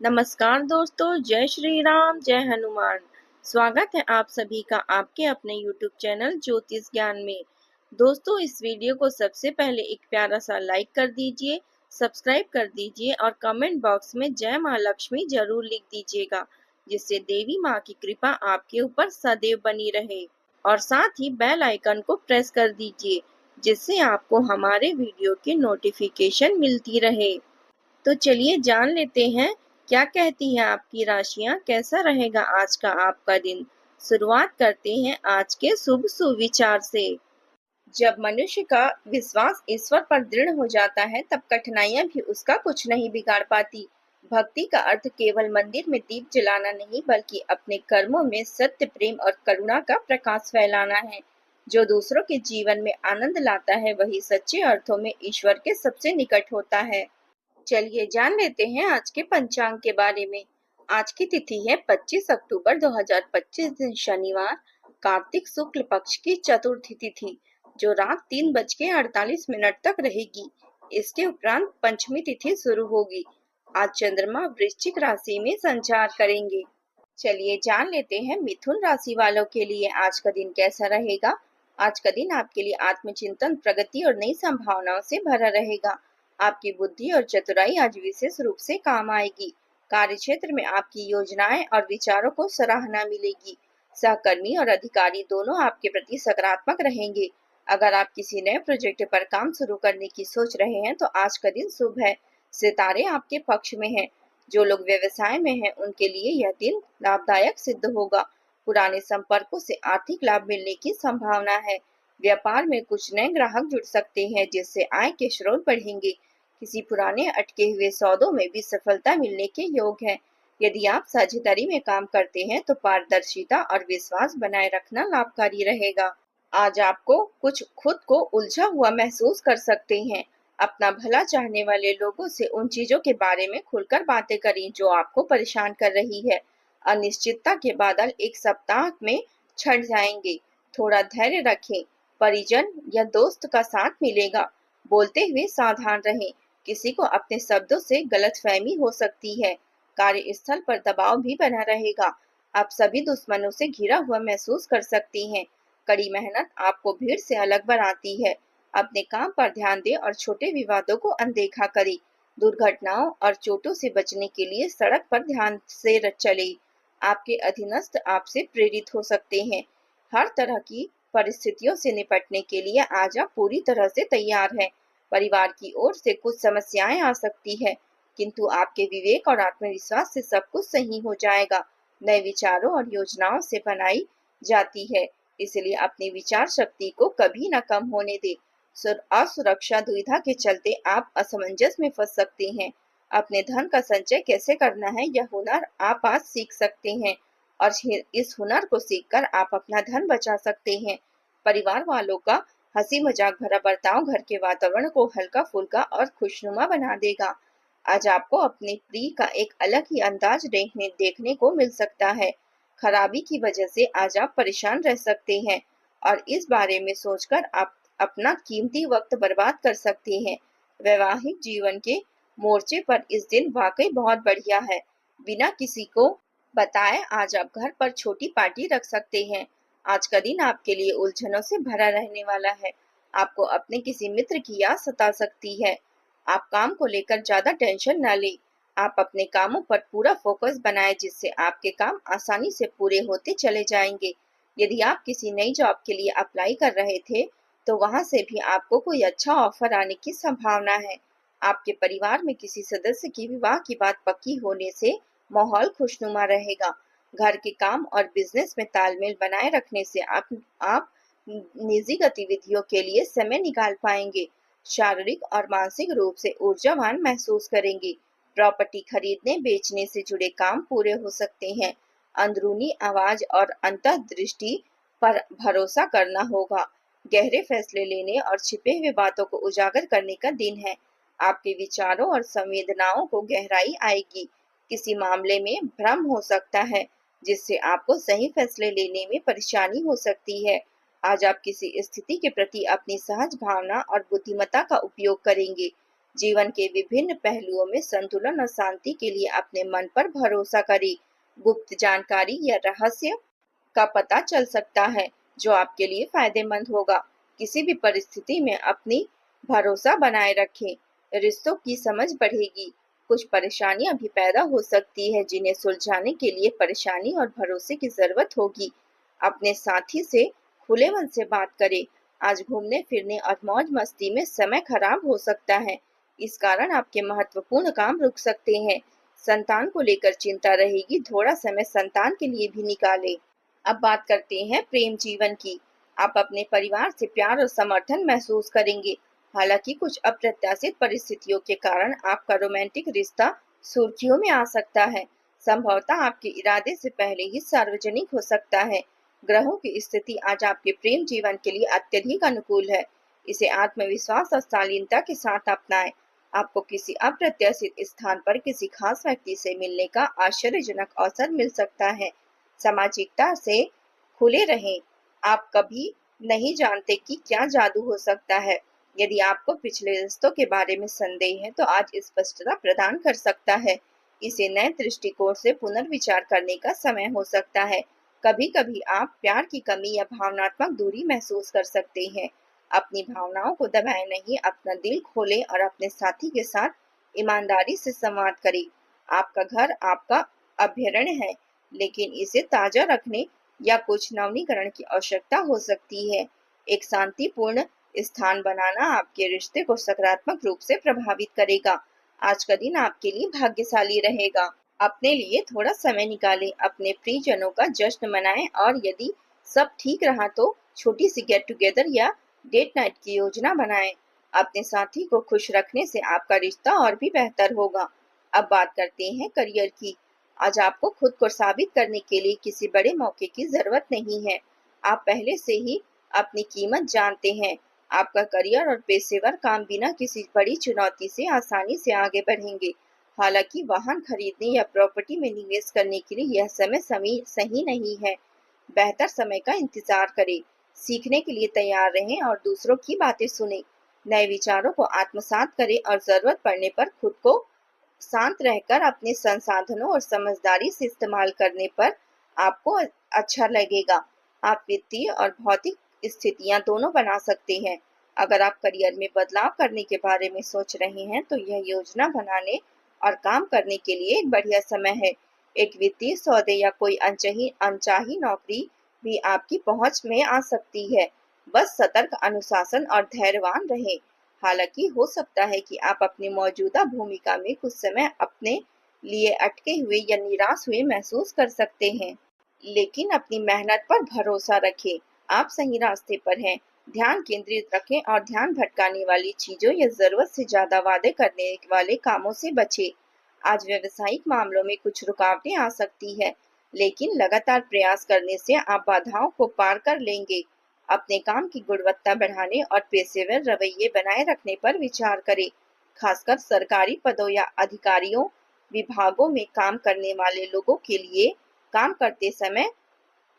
नमस्कार दोस्तों, जय श्री राम, जय हनुमान। स्वागत है आप सभी का आपके अपने YouTube चैनल ज्योतिष ज्ञान में। दोस्तों, इस वीडियो को सबसे पहले एक प्यारा सा लाइक कर दीजिए, सब्सक्राइब कर दीजिए और कमेंट बॉक्स में जय माँ लक्ष्मी जरूर लिख दीजिएगा, जिससे देवी माँ की कृपा आपके ऊपर सदैव बनी रहे। और साथ ही बेल आइकन को प्रेस कर दीजिए, जिससे आपको हमारे वीडियो की नोटिफिकेशन मिलती रहे। तो चलिए जान लेते हैं क्या कहती हैं आपकी राशियां, कैसा रहेगा आज का आपका दिन। शुरुआत करते हैं आज के शुभ सुविचार से। जब मनुष्य का विश्वास ईश्वर पर दृढ़ हो जाता है, तब कठिनाइयां भी उसका कुछ नहीं बिगाड़ पाती। भक्ति का अर्थ केवल मंदिर में दीप जलाना नहीं, बल्कि अपने कर्मों में सत्य, प्रेम और करुणा का प्रकाश फैलाना है। जो दूसरों के जीवन में आनंद लाता है, वही सच्चे अर्थों में ईश्वर के सबसे निकट होता है। चलिए जान लेते हैं आज के पंचांग के बारे में। आज की तिथि है 25 अक्टूबर 2025, दिन शनिवार, कार्तिक शुक्ल पक्ष की चतुर्थी तिथि, जो रात 3:48 तक रहेगी। इसके उपरांत पंचमी तिथि शुरू होगी। आज चंद्रमा वृश्चिक राशि में संचार करेंगे। चलिए जान लेते हैं मिथुन राशि वालों के लिए आज का दिन कैसा रहेगा। आज का दिन आपके लिए आत्मचिंतन, प्रगति और नई संभावनाओं से भरा रहेगा। आपकी बुद्धि और चतुराई आज विशेष रूप से काम आएगी। कार्य क्षेत्र में आपकी योजनाएं और विचारों को सराहना मिलेगी। सहकर्मी और अधिकारी दोनों आपके प्रति सकारात्मक रहेंगे। अगर आप किसी नए प्रोजेक्ट पर काम शुरू करने की सोच रहे हैं, तो आज का दिन शुभ है। सितारे आपके पक्ष में हैं। जो लोग व्यवसाय में हैं, उनके लिए यह दिन लाभदायक सिद्ध होगा। पुराने संपर्कों से आर्थिक लाभ मिलने की संभावना है। व्यापार में कुछ नए ग्राहक जुड़ सकते हैं, जिससे आय के स्रोत बढ़ेंगे। किसी पुराने अटके हुए सौदों में भी सफलता मिलने के योग है। यदि आप साझेदारी में काम करते हैं, तो पारदर्शिता और विश्वास बनाए रखना लाभकारी रहेगा। आज आपको कुछ खुद को उलझा हुआ महसूस कर सकते हैं। अपना भला चाहने वाले लोगों से उन चीजों के बारे में खुलकर बातें करें जो आपको परेशान कर रही है। अनिश्चितता के बादल एक सप्ताह में छट जाएंगे। थोड़ा धैर्य रखें। परिजन या दोस्त का साथ मिलेगा। बोलते हुए सावधान रहें। किसी को अपने शब्दों से गलतफहमी हो सकती है। कार्यस्थल पर दबाव भी बना रहेगा। आप सभी दुश्मनों से घिरा हुआ महसूस कर सकती हैं। कड़ी मेहनत आपको भीड़ से अलग बनाती है। अपने काम पर ध्यान दें और छोटे विवादों को अनदेखा करें। दुर्घटनाओं और चोटों से बचने के लिए सड़क पर ध्यान से चलें। आपके अधीनस्थ आपसे प्रेरित हो सकते हैं। हर तरह की परिस्थितियों से निपटने के लिए आज आप पूरी तरह से तैयार हैं। परिवार की ओर से कुछ समस्याएं आ सकती है, किंतु आपके विवेक और आत्मविश्वास से सब कुछ सही हो जाएगा। नए विचारों और योजनाओं से बनाई जाती है, इसलिए अपनी विचार शक्ति को कभी न कम होने दे। असुरक्षा दुविधा के चलते आप असमंजस में फंस सकते हैं। अपने धन का संचय कैसे करना है, यह हुनर आप आज सीख सकते हैं और इस हुनर को सीखकर आप अपना धन बचा सकते हैं। परिवार वालों का हंसी मजाक भरा बर्ताव घर के वातावरण को हल्का फुल्का और खुशनुमा बना देगा। आज आपको अपने प्रिय का एक अलग ही अंदाज देखने को मिल सकता है। खराबी की वजह से आज आप परेशान रह सकते हैं और इस बारे में सोचकर आप अपना कीमती वक्त बर्बाद कर सकते हैं। वैवाहिक जीवन के मोर्चे पर इस दिन वाकई बहुत बढ़िया है। बिना किसी को बताए आज आप घर पर छोटी पार्टी रख सकते हैं। आज का दिन आपके लिए उलझनों से भरा रहने वाला है। आपको अपने किसी मित्र की याद सता सकती है। आप काम को लेकर ज्यादा टेंशन न लें। आप अपने कामों पर पूरा फोकस बनाएं, जिससे आपके काम आसानी से पूरे होते चले जाएंगे। यदि आप किसी नई जॉब के लिए अप्लाई कर रहे थे, तो वहां से भी आपको कोई अच्छा ऑफर आने की संभावना है। आपके परिवार में किसी सदस्य की विवाह की बात पक्की होने से माहौल खुशनुमा रहेगा। घर के काम और बिजनेस में तालमेल बनाए रखने से आप निजी गतिविधियों के लिए समय निकाल पाएंगे। शारीरिक और मानसिक रूप से ऊर्जावान महसूस करेंगे। प्रॉपर्टी खरीदने बेचने से जुड़े काम पूरे हो सकते हैं। अंदरूनी आवाज और अंतर्दृष्टि पर भरोसा करना होगा। गहरे फैसले लेने और छिपे हुए बातों को उजागर करने का दिन है। आपके विचारों और संवेदनाओं को गहराई आएगी। किसी मामले में भ्रम हो सकता है, जिससे आपको सही फैसले लेने में परेशानी हो सकती है। आज आप किसी स्थिति के प्रति अपनी सहज भावना और बुद्धिमत्ता का उपयोग करेंगे। जीवन के विभिन्न पहलुओं में संतुलन और शांति के लिए अपने मन पर भरोसा करें। गुप्त जानकारी या रहस्य का पता चल सकता है जो आपके लिए फायदेमंद होगा। किसी भी परिस्थिति में अपनी भरोसा बनाए रखें, रिश्तों की समझ बढ़ेगी। कुछ परेशानियां भी पैदा हो सकती है जिन्हें सुलझाने के लिए परेशानी और भरोसे की जरूरत होगी। अपने साथी से खुले मन से बात करें। आज घूमने फिरने और मौज मस्ती में समय खराब हो सकता है, इस कारण आपके महत्वपूर्ण काम रुक सकते हैं। संतान को लेकर चिंता रहेगी, थोड़ा समय संतान के लिए भी निकालें। अब बात करते हैं प्रेम जीवन की। आप अपने परिवार से प्यार और समर्थन महसूस करेंगे। हालांकि कुछ अप्रत्याशित परिस्थितियों के कारण आपका रोमांटिक रिश्ता सुर्खियों में आ सकता है। संभवतः आपके इरादे से पहले ही सार्वजनिक हो सकता है। ग्रहों की स्थिति आज आपके प्रेम जीवन के लिए अत्यधिक अनुकूल है। इसे आत्मविश्वास और शालीनता के साथ अपनाएं। आपको किसी अप्रत्याशित स्थान पर किसी खास व्यक्ति से मिलने का आश्चर्यजनक अवसर मिल सकता है। सामाजिकता से खुले रहें। आप कभी नहीं जानते कि क्या जादू हो सकता है। यदि आपको पिछले रिश्तों के बारे में संदेह है तो आज स्पष्टता प्रदान कर सकता है। इसे नए दृष्टिकोण से पुनर्विचार करने का समय हो सकता है। कभी कभी आप प्यार की कमी या भावनात्मक दूरी महसूस कर सकते हैं। अपनी भावनाओं को दबाएं नहीं, अपना दिल खोलें और अपने साथी के साथ ईमानदारी से संवाद करें। आपका घर आपका अभ्यारण्य है, लेकिन इसे ताजा रखने या कुछ नवीनीकरण की आवश्यकता हो सकती है। एक शांतिपूर्ण स्थान बनाना आपके रिश्ते को सकारात्मक रूप से प्रभावित करेगा। आज का दिन आपके लिए भाग्यशाली रहेगा। अपने लिए थोड़ा समय निकालें, अपने प्रियजनों का जश्न मनाएं और यदि सब ठीक रहा तो छोटी सी गेट टुगेदर या डेट नाइट की योजना बनाएं। अपने साथी को खुश रखने से आपका रिश्ता और भी बेहतर होगा। अब बात करते हैं करियर की। आज आपको खुद को साबित करने के लिए किसी बड़े मौके की जरूरत नहीं है। आप पहले से ही अपनी कीमत जानते हैं। आपका करियर और पेशेवर काम बिना किसी बड़ी चुनौती से आसानी से आगे बढ़ेंगे। हालांकि वाहन खरीदने या प्रॉपर्टी में निवेश करने के लिए यह समय सही नहीं है। बेहतर समय का इंतजार करें। सीखने के लिए तैयार रहें और दूसरों की बातें सुनें। नए विचारों को आत्मसात करें और जरूरत पड़ने पर खुद को शांत रहकर अपने संसाधनों और समझदारी से इस्तेमाल करने पर आपको अच्छा लगेगा। आप वित्तीय और भौतिक स्थितियां दोनों बना सकते हैं। अगर आप करियर में बदलाव करने के बारे में सोच रहे हैं तो यह योजना बनाने और काम करने के लिए एक बढ़िया समय है। एक वित्तीय सौदे या कोई अनचाही नौकरी भी आपकी पहुंच में आ सकती है। बस सतर्क, अनुशासन और धैर्यवान रहें। हालांकि हो सकता है कि आप अपनी मौजूदा भूमिका में कुछ समय अपने लिए अटके हुए या निराश हुए महसूस कर सकते हैं, लेकिन अपनी मेहनत पर भरोसा रखें। आप सही रास्ते पर हैं। ध्यान केंद्रित रखें और ध्यान भटकाने वाली चीजों या जरूरत से ज्यादा वादे करने वाले कामों से बचें। आज व्यावसायिक मामलों में कुछ रुकावटें आ सकती है, लेकिन लगातार प्रयास करने से आप बाधाओं को पार कर लेंगे। अपने काम की गुणवत्ता बढ़ाने और पेशेवर रवैये बनाए रखने पर विचार करें। खासकर सरकारी पदों या अधिकारियों विभागों में काम करने वाले लोगों के लिए काम करते समय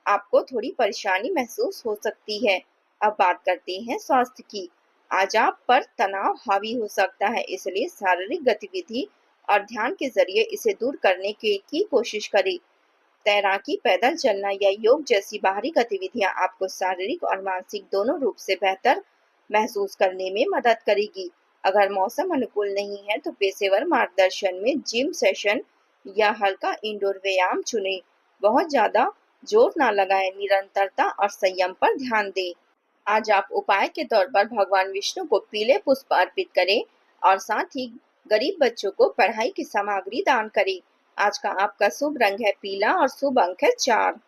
आपको थोड़ी परेशानी महसूस हो सकती है। अब बात करते हैं स्वास्थ्य की। आज आप पर तनाव हावी हो सकता है, इसलिए शारीरिक गतिविधि और ध्यान के जरिए इसे दूर करने की कोशिश करें। तैराकी, पैदल चलना या योग जैसी बाहरी गतिविधियां आपको शारीरिक और मानसिक दोनों रूप से बेहतर महसूस करने में मदद करेगी। अगर मौसम अनुकूल नहीं है तो पेशेवर मार्गदर्शन में जिम सेशन या हल्का इंडोर व्यायाम चुनें। बहुत ज्यादा जोर ना लगाएं, निरंतरता और संयम पर ध्यान दें। आज आप उपाय के तौर पर भगवान विष्णु को पीले पुष्प अर्पित करें और साथ ही गरीब बच्चों को पढ़ाई की सामग्री दान करें। आज का आपका शुभ रंग है पीला और शुभ अंक है 4।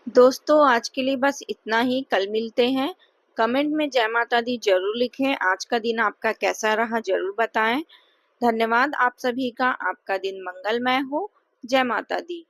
दोस्तों, आज के लिए बस इतना ही। कल मिलते हैं। कमेंट में जय माता दी जरूर लिखें। आज का दिन आपका कैसा रहा जरूर बताएं। धन्यवाद आप सभी का। आपका दिन मंगलमय हो। जय माता दी।